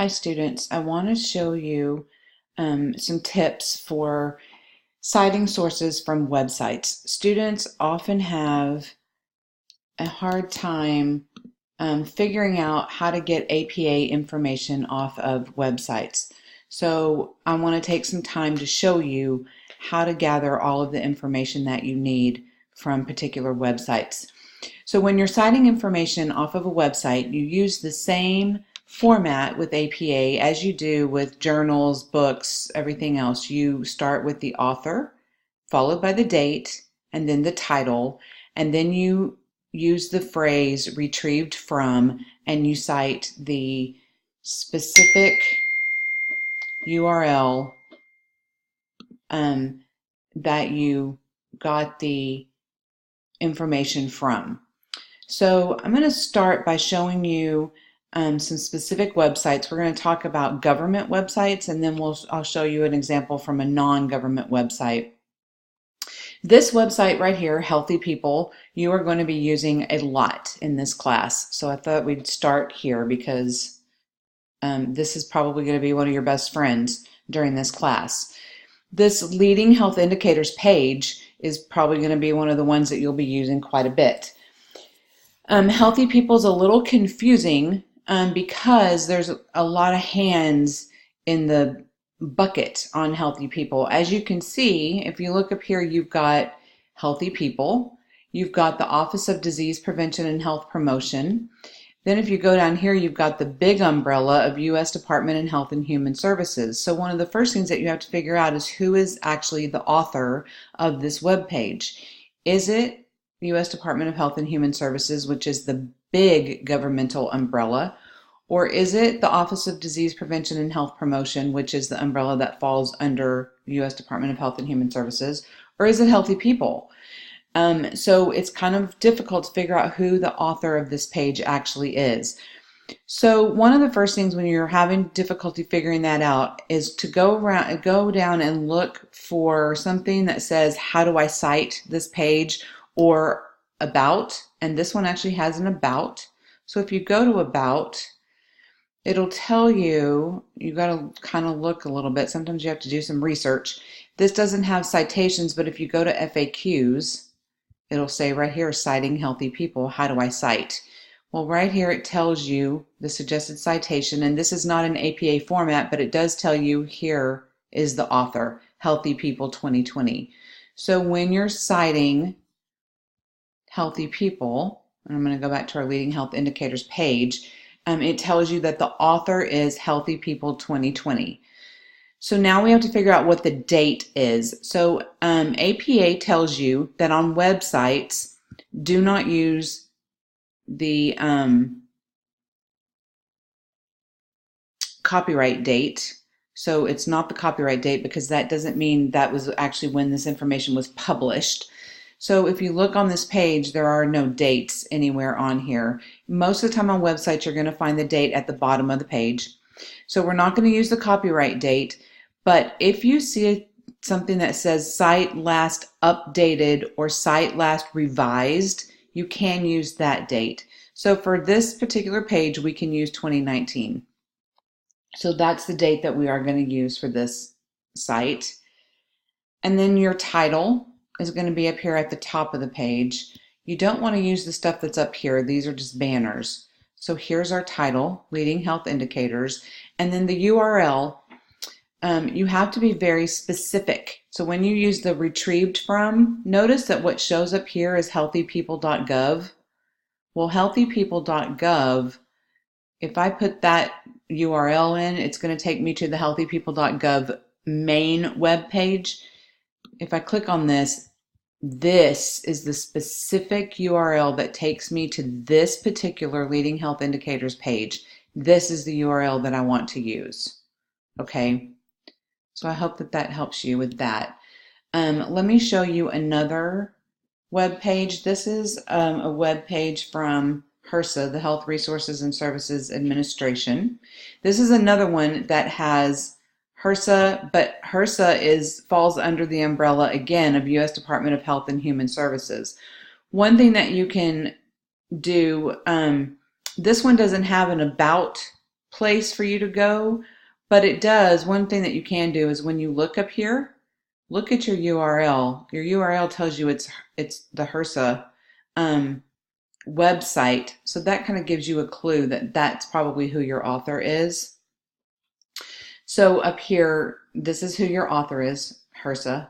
Hi students, I want to show you some tips for citing sources from websites. Students often have a hard time figuring out how to get APA information off of websites. So I want to take some time to show you how to gather all of the information that you need from particular websites. So when you're citing information off of a website, you use the same format with APA as you do with journals, books, everything else. You start with the author, followed by the date, and then the title, and then you use the phrase retrieved from, and you cite the specific URL that you got the information from. So I'm going to start by showing you some specific websites. We're going to talk about government websites, and then I'll show you an example from a non-government website. This website right here, Healthy People, you are going to be using a lot in this class. So I thought we'd start here because this is probably going to be one of your best friends during this class. This leading health indicators page is probably going to be one of the ones that you'll be using quite a bit. Healthy People is a little confusing because there's a lot of hands in the bucket on Healthy People. As you can see, if you look up here, you've got Healthy People, you've got the Office of Disease Prevention and Health Promotion. Then if you go down here, you've got the big umbrella of U.S. Department of Health and Human Services. So one of the first things that you have to figure out is who is actually the author of this web page. Is it U.S. Department of Health and Human Services, which is the big governmental umbrella, or is it the Office of Disease Prevention and Health Promotion, which is the umbrella that falls under U.S. Department of Health and Human Services, or is it Healthy People? So it's kind of difficult to figure out who the author of this page actually is. So one of the first things when you're having difficulty figuring that out is to go down and look for something that says, how do I cite this page, or about, and this one actually has an about. So if you go to about, it'll tell you, you got to kind of look a little bit. Sometimes you have to do some research. This doesn't have citations, but if you go to FAQs, it'll say right here, citing Healthy People, how do I cite? Well, right here it tells you the suggested citation, and this is not an APA format, but it does tell you here is the author, Healthy People 2020. So when you're citing Healthy People, and I'm going to go back to our leading health indicators page, it tells you that the author is Healthy People 2020. So now we have to figure out what the date is. So APA tells you that on websites, do not use the copyright date. So it's not the copyright date because that doesn't mean that was actually when this information was published. So if you look on this page, there are no dates anywhere on here. Most of the time on websites, you're going to find the date at the bottom of the page. So we're not going to use the copyright date, but if you see something that says site last updated or site last revised, you can use that date. So for this particular page, we can use 2019. So that's the date that we are going to use for this site. And then your title is going to be up here at the top of the page. You don't want to use the stuff that's up here. These are just banners. So here's our title, Leading Health Indicators, and then the URL. You have to be very specific. So when you use the retrieved from, notice that what shows up here is healthypeople.gov. Well, healthypeople.gov, if I put that URL in, it's going to take me to the healthypeople.gov main web page. If I click on this, this is the specific URL that takes me to this particular leading health indicators page. This is the URL that I want to use. Okay, so I hope that that helps you with that. Let me show you another web page. This is a web page from HRSA, the Health Resources and Services Administration. This is another one that has HRSA, but HRSA falls under the umbrella again of U.S. Department of Health and Human Services. One thing that you can do, this one doesn't have an about place for you to go, but it does. One thing that you can do is when you look up here, look at your URL. Your URL tells you it's the HRSA website, so that kind of gives you a clue that that's probably who your author is. So up here, this is who your author is, HRSA.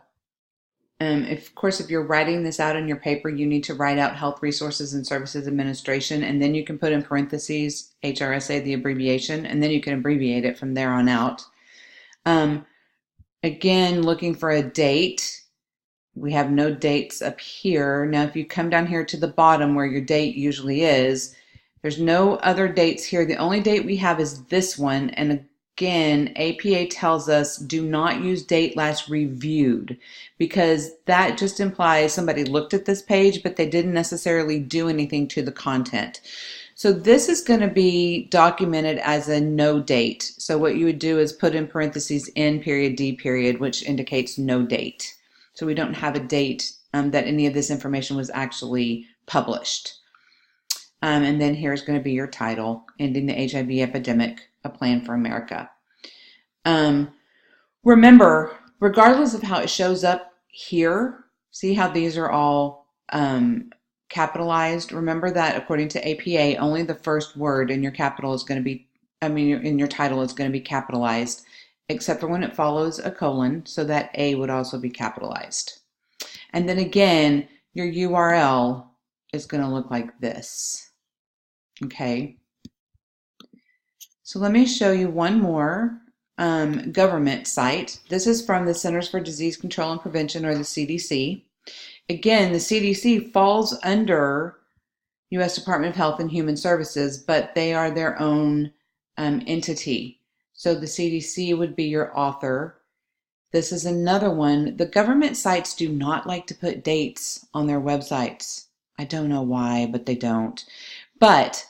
Of course, if you're writing this out in your paper, you need to write out Health Resources and Services Administration, and then you can put in parentheses HRSA, the abbreviation, and then you can abbreviate it from there on out. Again, looking for a date. We have no dates up here. Now, if you come down here to the bottom where your date usually is, there's no other dates here. The only date we have is this one, and again, APA tells us do not use date last reviewed, because that just implies somebody looked at this page, but they didn't necessarily do anything to the content. So this is going to be documented as a no date. So what you would do is put in parentheses N period D period, which indicates no date. So we don't have a date that any of this information was actually published. And then here's going to be your title, Ending the HIV Epidemic, A Plan for America. Remember, regardless of how it shows up here, see how these are all capitalized? Remember that according to APA, only the first word in your capital is going to be, in your title is going to be capitalized, except for when it follows a colon, so that A would also be capitalized. And then again, your URL is going to look like this. Okay. So let me show you one more government site. This is from the Centers for Disease Control and Prevention, or the CDC. Again, the CDC falls under U.S. Department of Health and Human Services, but they are their own entity. So the CDC would be your author. This is another one. The government sites do not like to put dates on their websites. I don't know why, but they don't. But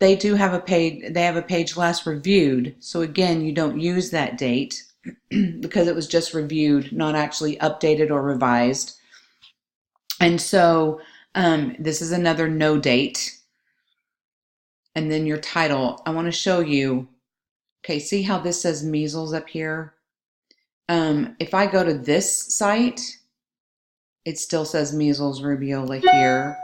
they do have a page, they have a page last reviewed. So again, you don't use that date because it was just reviewed, not actually updated or revised. And so this is another no date. And then your title, I want to show you. Okay, see how this says measles up here? If I go to this site, it still says measles, rubiola here.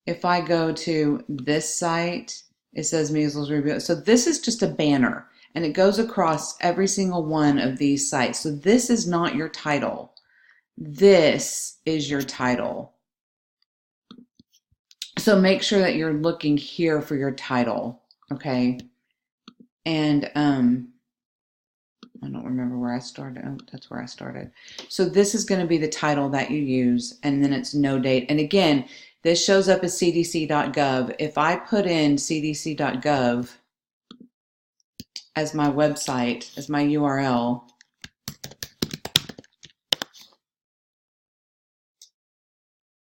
If I go to this site, it says measles, rubiola. So this is just a banner, and it goes across every single one of these sites. So this is not your title. This is your title. So make sure that you're looking here for your title, okay? And I don't remember where I started. Oh, that's where I started. So this is going to be the title that you use, and then it's no date. And again, this shows up as cdc.gov. If I put in cdc.gov as my website, as my URL,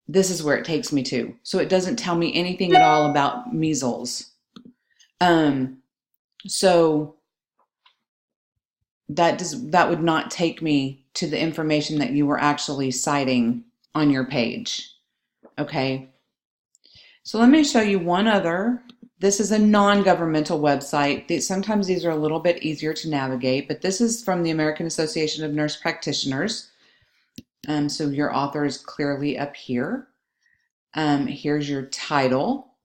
this is where it takes me to. So it doesn't tell me anything at all about measles. So that would not take me to the information that you were actually citing on your page. Okay. So let me show you one other. This is a non-governmental website. Sometimes these are a little bit easier to navigate, but this is from the American Association of Nurse Practitioners. So your author is clearly up here. Here's your title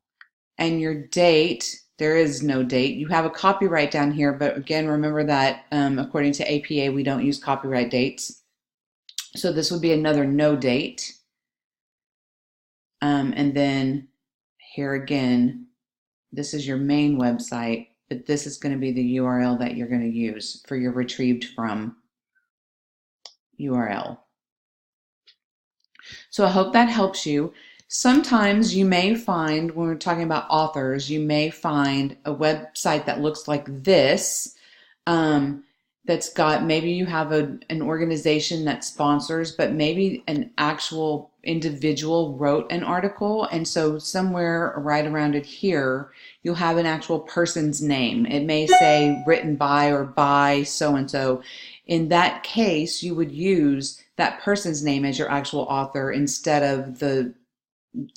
and your date. There is no date. You have a copyright down here, but again, remember that according to APA, we don't use copyright dates. So this would be another no date. And then here again, this is your main website, but this is going to be the URL that you're going to use for your retrieved from URL. So I hope that helps you. Sometimes you may find, when we're talking about authors, you may find a website that looks like this, that's got, maybe you have an organization that sponsors, but maybe an actual individual wrote an article. And so somewhere right around it here, you'll have an actual person's name. It may say written by or by so-and-so. In that case, you would use that person's name as your actual author instead of the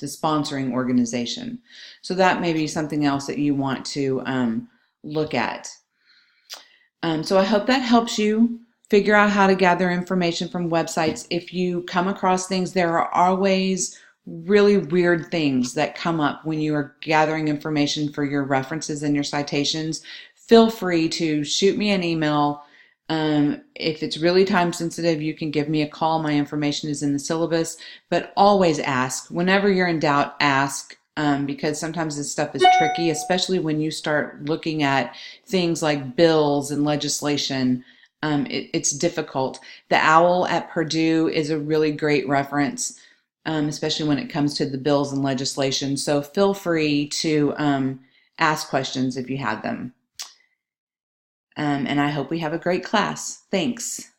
sponsoring organization. So that may be something else that you want to look at. So I hope that helps you figure out how to gather information from websites. If you come across things, there are always really weird things that come up when you are gathering information for your references and your citations. Feel free to shoot me an email. If it's really time sensitive, you can give me a call. My information is in the syllabus, but always ask. Whenever you're in doubt, ask. Because sometimes this stuff is tricky, especially when you start looking at things like bills and legislation. It's difficult. The OWL at Purdue is a really great reference, especially when it comes to the bills and legislation. So feel free to ask questions if you have them. And I hope we have a great class. Thanks.